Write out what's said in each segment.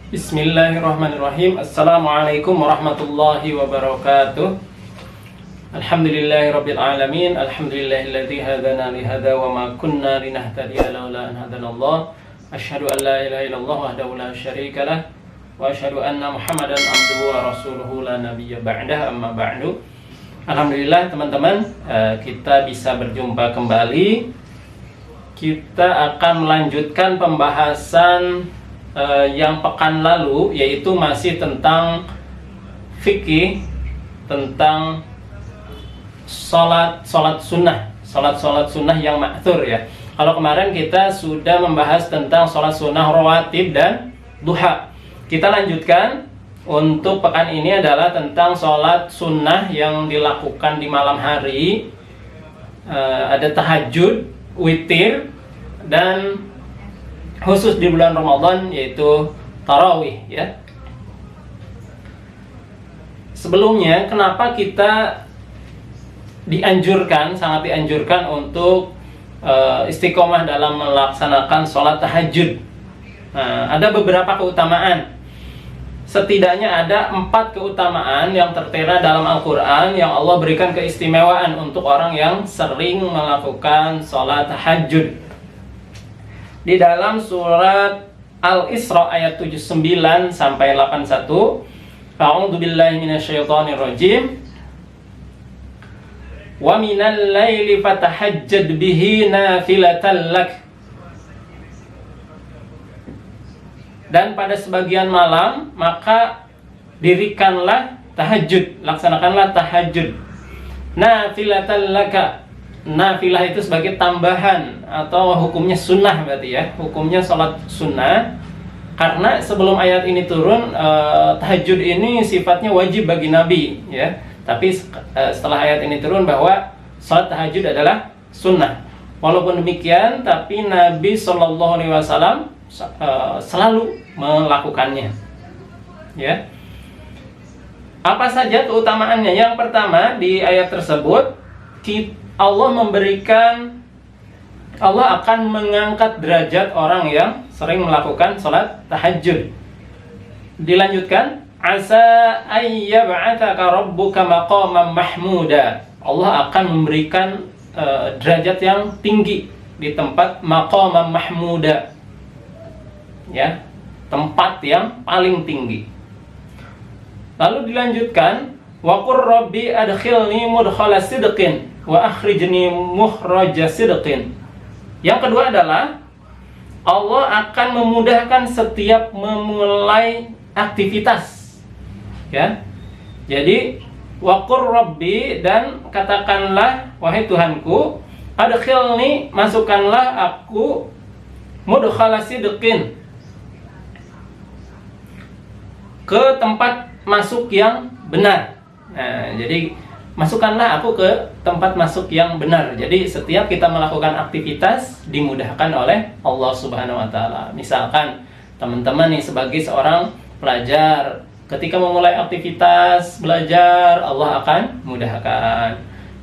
Bismillahirrahmanirrahim. Assalamualaikum warahmatullahi wabarakatuh. Alhamdulillahirabbil alamin. Alhamdulillahilladzi hadana li hadza wa ma kunna linahtadiya laula an hadanallah. Asyhadu an la ilaha illallah wahdahu la syarika lah wa asyhadu anna Muhammadan abduhu wa rasuluhu la nabiyya ba'dah, amma ba'du. Alhamdulillah teman-teman, kita bisa berjumpa kembali. Kita akan melanjutkan pembahasan yang pekan lalu, yaitu masih tentang fikih, tentang sholat sunnah yang ma'thur ya. Kalau kemarin kita sudah membahas tentang sholat sunnah rawatib dan duha. Kita lanjutkan untuk pekan ini adalah tentang sholat sunnah yang dilakukan di malam hari. Ada tahajud, witir, dan khusus di bulan Ramadan yaitu tarawih ya. Sebelumnya, kenapa kita sangat dianjurkan untuk istiqomah dalam melaksanakan sholat tahajud? Ada beberapa keutamaan. Setidaknya ada 4 keutamaan yang tertera dalam Al-Quran yang Allah berikan keistimewaan untuk orang yang sering melakukan sholat tahajud. Di dalam surat Al-Isra ayat 79 sampai 81, A'udzubillahi minasyaitonirrajim. Wa minal laili fatahajjad bihi nafilatan lak. Dan pada sebagian malam maka dirikanlah tahajud, laksanakanlah tahajud. Nafilatan laka. Nafilah itu sebagai tambahan atau hukumnya sunnah berarti ya, hukumnya sholat sunnah. Karena sebelum ayat ini turun, tahajud ini sifatnya wajib bagi Nabi ya. Tapi setelah ayat ini turun bahwa sholat tahajud adalah sunnah. Walaupun demikian, tapi Nabi SAW selalu melakukannya ya. Apa saja keutamaannya? Yang pertama, di ayat tersebut Allah akan mengangkat derajat orang yang sering melakukan sholat tahajud. Dilanjutkan, asa ayyab'atsaka rabbuka maqaman mahmuda. Allah akan memberikan derajat yang tinggi di tempat maqaman mahmuda ya, tempat yang paling tinggi. Lalu dilanjutkan, wa qur rabbi adkhilni mudkhala sidqin wa akhrijni mukhraja sidqin. Yang kedua adalah Allah akan memudahkan setiap memulai aktivitas ya. Jadi waqur rabbi, dan katakanlah wahai Tuhanku, adkhilni, masukkanlah aku, mudkhala sidqin, ke tempat masuk yang benar. Jadi masukkanlah aku ke tempat masuk yang benar. Jadi setiap kita melakukan aktivitas dimudahkan oleh Allah Subhanahu wa taala. Misalkan teman-teman nih sebagai seorang pelajar, ketika memulai aktivitas belajar, Allah akan mudahkan.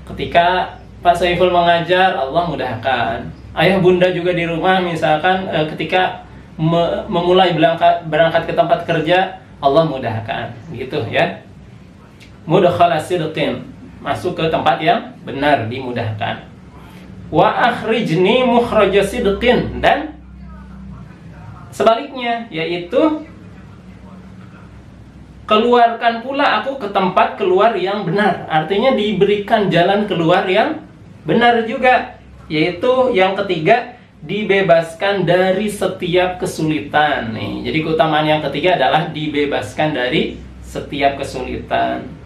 Ketika Pak Saiful mengajar, Allah mudahkan. Ayah bunda juga di rumah misalkan ketika memulai berangkat ke tempat kerja, Allah mudahkan. Gitu ya. Mudkhala sidqin, masuk ke tempat yang benar, dimudahkan. Wa akhrijni mukhraja sidqin, dan sebaliknya, yaitu keluarkan pula aku ke tempat keluar yang benar. Artinya diberikan jalan keluar yang benar juga. Yaitu yang ketiga, dibebaskan dari setiap kesulitan. Nih, jadi keutamaan yang ketiga adalah dibebaskan dari setiap kesulitan,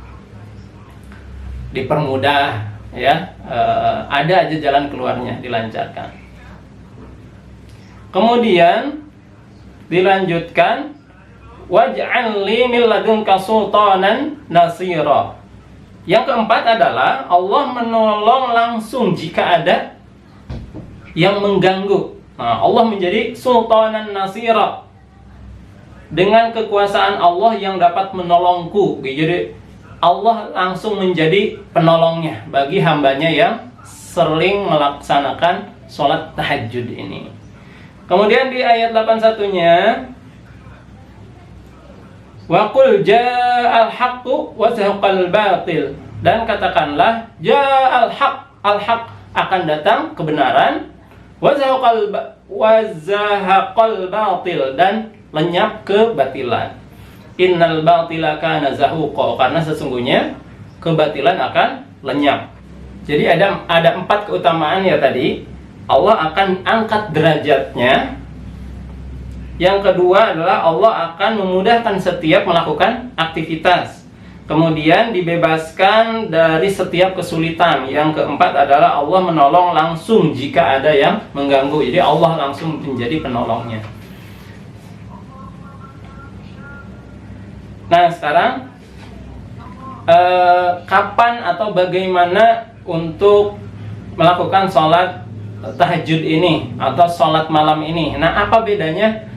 dipermudah ya, ada aja jalan keluarnya, dilancarkan. Kemudian dilanjutkan, waj'al li min ladunka sultanan nasira. Yang keempat adalah Allah menolong langsung jika ada yang mengganggu. Allah menjadi sultanan nasira, dengan kekuasaan Allah yang dapat menolongku. Jadi Allah langsung menjadi penolongnya bagi hambanya yang sering melaksanakan sholat tahajud ini. Kemudian di ayat 81-nya, Wa qul ja'al haqqu wa zahaqal batil. Dan katakanlah ja'al haqq, al-haq akan datang kebenaran, wa zahaqal batil, dan lenyap kebatilan. Innal batila kana zahuqa, karena sesungguhnya kebatilan akan lenyap. Jadi ada 4 keutamaan ya tadi. Allah akan angkat derajatnya. Yang kedua adalah Allah akan memudahkan setiap melakukan aktivitas. Kemudian dibebaskan dari setiap kesulitan. Yang keempat adalah Allah menolong langsung jika ada yang mengganggu. Jadi Allah langsung menjadi penolongnya. Nah sekarang kapan atau bagaimana untuk melakukan sholat tahajud ini atau sholat malam ini? Nah apa bedanya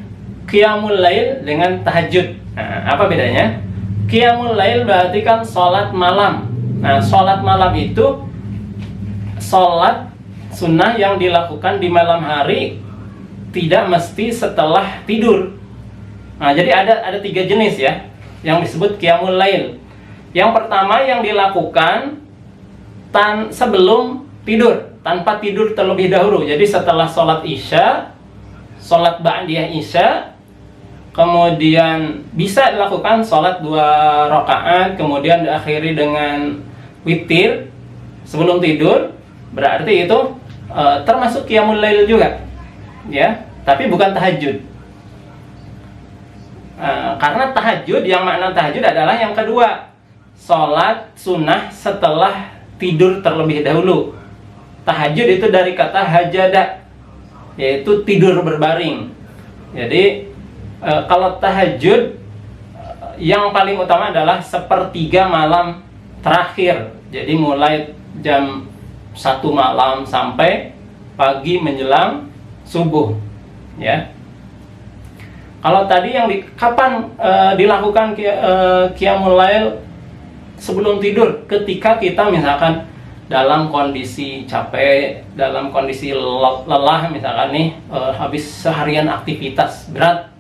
qiyamul lail dengan tahajud? Nah, apa bedanya? Qiyamul lail berarti kan sholat malam. Nah sholat malam itu sholat sunnah yang dilakukan di malam hari, tidak mesti setelah tidur. Nah jadi ada 3 jenis ya yang disebut qiyamul lail. Yang pertama yang dilakukan sebelum tidur, tanpa tidur terlebih dahulu. Jadi setelah sholat isya, sholat ba'diyah isya, kemudian bisa dilakukan sholat 2 rakaat, kemudian diakhiri dengan witir sebelum tidur. Berarti itu termasuk qiyamul lail juga, ya. Tapi bukan tahajud. Karena tahajud, yang makna tahajud adalah yang kedua, sholat sunnah setelah tidur terlebih dahulu. Tahajud itu dari kata hajada, yaitu tidur berbaring. Jadi kalau tahajud yang paling utama adalah 1/3 malam terakhir. Jadi mulai jam 1 malam sampai pagi menjelang subuh, ya. Kalau tadi yang kapan dilakukan qiyamul lail sebelum tidur? Ketika kita misalkan dalam kondisi capek, dalam kondisi lelah, misalkan nih habis seharian aktivitas berat,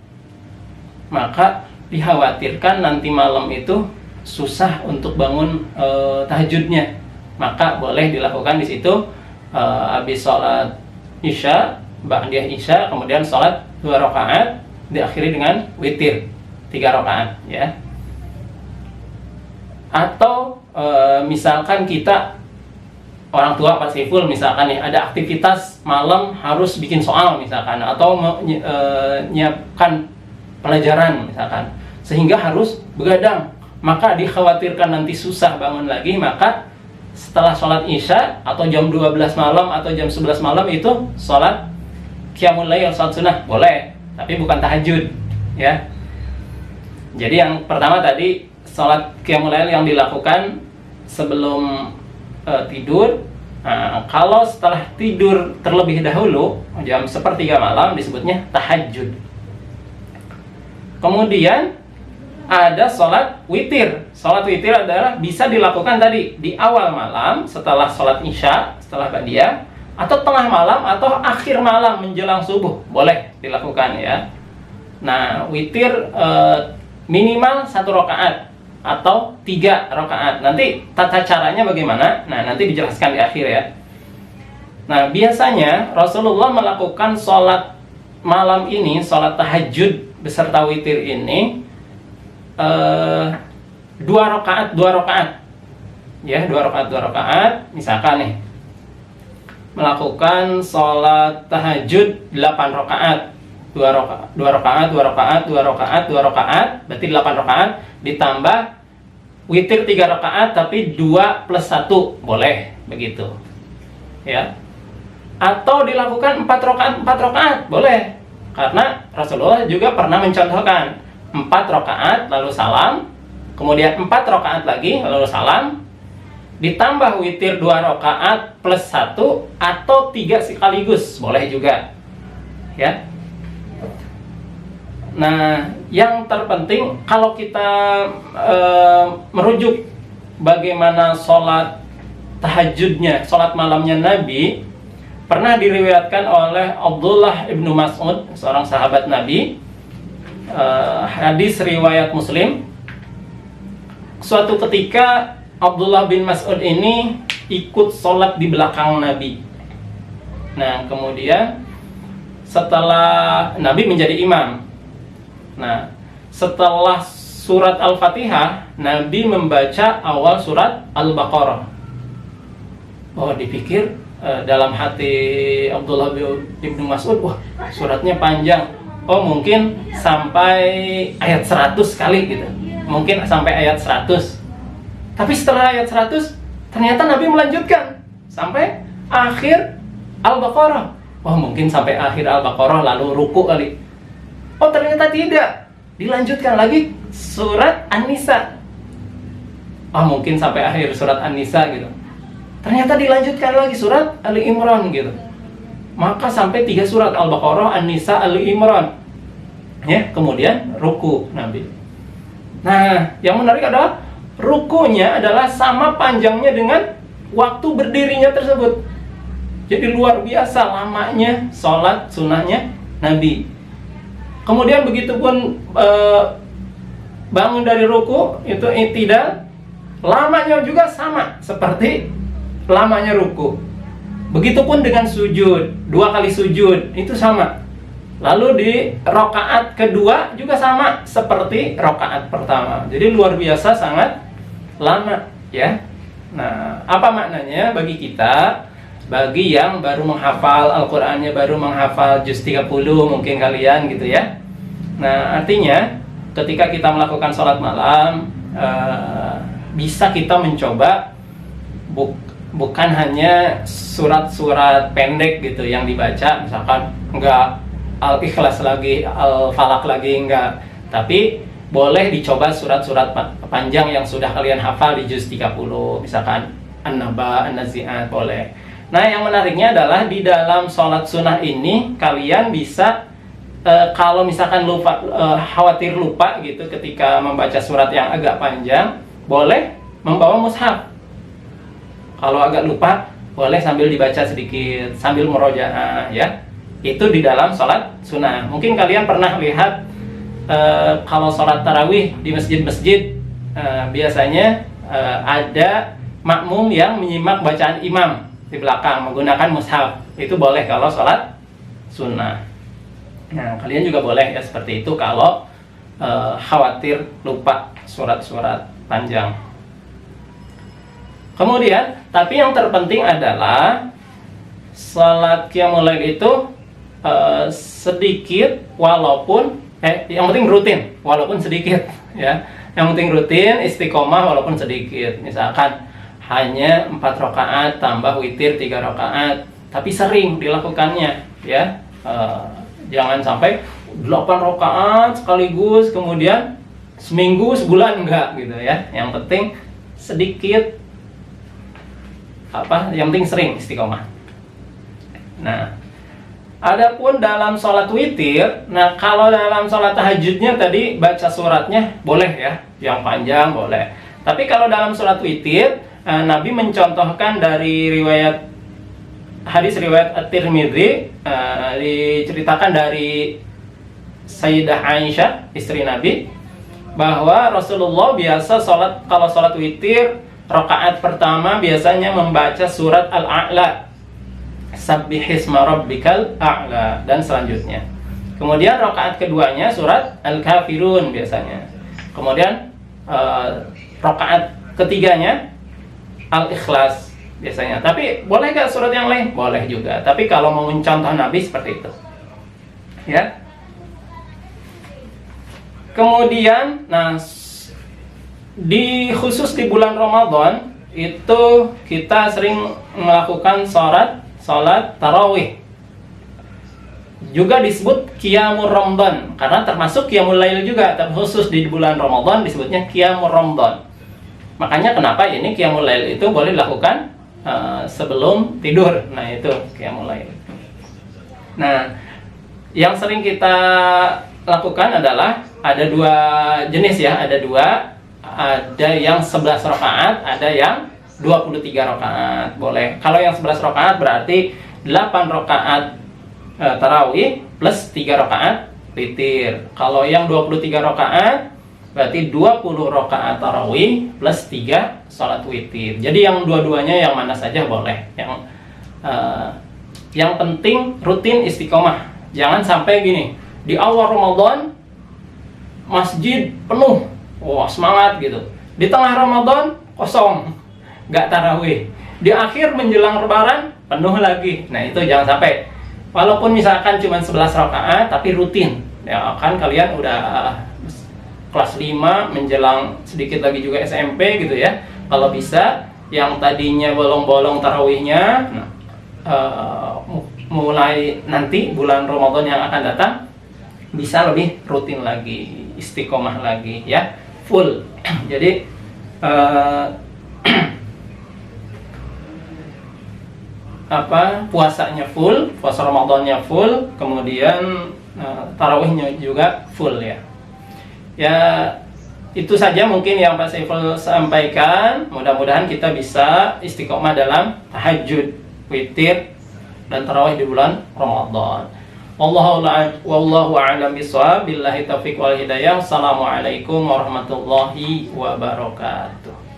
maka dikhawatirkan nanti malam itu susah untuk bangun tahajudnya. Maka boleh dilakukan di situ habis sholat isya, ba'diyah isya, kemudian sholat 2 rakaat, diakhiri dengan witir 3 rakaat, ya. Atau misalkan kita orang tua Pak Saiful, misalkan nih ada aktivitas malam harus bikin soal misalkan, atau menyiapkan pelajaran misalkan, sehingga harus begadang, maka dikhawatirkan nanti susah bangun lagi, maka setelah sholat isya atau jam 12 malam atau jam 11 malam itu sholat qiyamul lail, sholat sunnah, boleh, tapi bukan tahajud, ya. Jadi yang pertama tadi sholat qiyamul lail yang dilakukan sebelum tidur. Nah, kalau setelah tidur terlebih dahulu jam 1/3 malam disebutnya tahajud. Kemudian ada sholat witir. Sholat witir adalah bisa dilakukan tadi di awal malam setelah sholat isya, setelah ba'diyah, atau tengah malam atau akhir malam menjelang subuh, boleh dilakukan, ya. Nah witir minimal 1 rakaat atau 3 rakaat. Nanti tata caranya bagaimana? Nah nanti dijelaskan di akhir, ya. Nah biasanya Rasulullah melakukan sholat malam ini, sholat tahajud beserta witir ini 2 rakaat, ya, 2 rakaat. Misalkan nih melakukan sholat tahajud 8 rakaat, 2 rakaat, berarti 8 rakaat, ditambah witir 3 rakaat, tapi 2 + 1, boleh begitu, ya. Atau dilakukan 4 rakaat, boleh, karena Rasulullah juga pernah mencontohkan 4 rakaat lalu salam, kemudian 4 rakaat lagi lalu salam, ditambah witir 2 rakaat + 1, atau 3 sekaligus, boleh juga, ya. Nah, yang terpenting kalau kita merujuk bagaimana sholat tahajudnya, sholat malamnya Nabi, pernah diriwayatkan oleh Abdullah ibnu Mas'ud, seorang sahabat Nabi. hadis riwayat Muslim. Suatu ketika Abdullah bin Mas'ud ini ikut sholat di belakang Nabi. Nah, kemudian setelah Nabi menjadi imam, nah setelah surat Al-Fatihah, Nabi membaca awal surat Al-Baqarah. Oh, dipikir dalam hati Abdullah bin Mas'ud, wah suratnya panjang. Oh, mungkin sampai ayat 100 kali gitu. Mungkin sampai ayat 100. Tapi setelah ayat 100, ternyata Nabi melanjutkan sampai akhir Al-Baqarah. Oh, mungkin sampai akhir Al-Baqarah lalu ruku kali. Oh, ternyata tidak. Dilanjutkan lagi surat An-Nisa. Oh, mungkin sampai akhir surat An-Nisa gitu. Ternyata dilanjutkan lagi surat Ali Imran gitu. Maka sampai 3 surat, Al-Baqarah, An-Nisa, Ali Imran. Ya, kemudian ruku Nabi. Nah, yang menarik adalah rukunya adalah sama panjangnya dengan waktu berdirinya tersebut. Jadi luar biasa lamanya sholat sunnahnya Nabi. Kemudian begitu pun bangun dari ruku, itu i'tidal, lamanya juga sama seperti lamanya ruku. Begitupun dengan sujud, 2 kali sujud itu sama. Lalu di rakaat kedua juga sama seperti rakaat pertama. Jadi luar biasa sangat lama ya. Nah, apa maknanya bagi kita? Bagi yang baru menghafal Al-Qur'annya, baru menghafal juz 30 mungkin kalian gitu ya. Nah, artinya ketika kita melakukan sholat malam, bisa kita mencoba bukan hanya surat-surat pendek gitu yang dibaca, misalkan enggak Al-Ikhlas lagi, Al-Falaq lagi, enggak. Tapi boleh dicoba surat-surat panjang yang sudah kalian hafal di juz 30, misalkan An-Naba, An-Nazi'at, boleh. Nah, yang menariknya adalah di dalam sholat sunnah ini kalian bisa kalau misalkan lupa, khawatir lupa gitu ketika membaca surat yang agak panjang, boleh membawa mushaf. Kalau agak lupa, boleh sambil dibaca sedikit, sambil murojaah ya. Itu di dalam sholat sunnah. Mungkin kalian pernah lihat kalau sholat tarawih di masjid-masjid, biasanya ada makmum yang menyimak bacaan imam di belakang menggunakan mushaf. Itu boleh kalau sholat sunnah. Nah, kalian juga boleh ya seperti itu kalau khawatir lupa surat-surat panjang. Kemudian, tapi yang terpenting adalah sholat qiyamul lail itu sedikit walaupun yang penting rutin walaupun sedikit ya. Yang penting rutin, istiqomah walaupun sedikit. Misalkan hanya 4 rakaat tambah witir 3 rakaat, tapi sering dilakukannya ya. Jangan sampai 8 rakaat sekaligus kemudian seminggu sebulan enggak gitu ya. Yang penting sedikit yang penting sering istiqomah. Nah, adapun dalam sholat witir, nah kalau dalam sholat tahajudnya tadi baca suratnya boleh ya, yang panjang boleh. Tapi kalau dalam sholat witir, Nabi mencontohkan dari hadis riwayat At-Tirmidzi, diceritakan dari Sayyidah Aisyah, istri Nabi, bahwa Rasulullah biasa kalau sholat witir, rakaat pertama biasanya membaca surat Al-A'la, Sabbihisma rabbikal a'la, dan selanjutnya. Kemudian rakaat keduanya surat Al-Kafirun biasanya. Kemudian rakaat ketiganya Al-Ikhlas biasanya. Tapi boleh gak surat yang lain? Boleh juga. Tapi kalau mau mencontoh Nabi seperti itu. Ya. Kemudian, nah khusus di bulan Ramadan itu kita sering melakukan salat tarawih. Juga disebut Qiyamul Ramadan karena termasuk Qiyamul Lail juga, tapi khusus di bulan Ramadan disebutnya Qiyamul Ramadan. Makanya kenapa ini Qiyamul Lail itu boleh dilakukan sebelum tidur. Nah, itu Qiyamul Lail. Nah, yang sering kita lakukan adalah ada 2 jenis ya, ada yang 11 rakaat, ada yang 23 rakaat. Boleh. Kalau yang 11 rakaat berarti 8 rakaat tarawih plus 3 rakaat witir. Kalau yang 23 rakaat berarti 20 rakaat tarawih plus 3 salat witir. Jadi yang dua-duanya yang mana saja boleh. Yang penting rutin istiqomah. Jangan sampai gini, di awal Ramadan masjid penuh, wah semangat gitu. Di tengah Ramadan kosong, nggak tarawih. Di akhir menjelang Lebaran penuh lagi. Nah itu jangan sampai. Walaupun misalkan cuma 11 rakaat tapi rutin. Ya kan kalian udah kelas 5 menjelang sedikit lagi juga SMP gitu ya. Kalau bisa yang tadinya bolong-bolong tarawihnya, mulai nanti bulan Ramadan yang akan datang bisa lebih rutin lagi, istiqomah lagi ya, full. Jadi puasanya full, puasa Ramadannya full, kemudian tarawihnya juga full ya. Ya itu saja mungkin yang Pak Saiful sampaikan. Mudah-mudahan kita bisa istiqomah dalam tahajud, witir, dan tarawih di bulan Ramadan. Wallahu a'lam bishawab. Billahi taufiq wal hidayah. Assalamualaikum warahmatullahi wabarakatuh.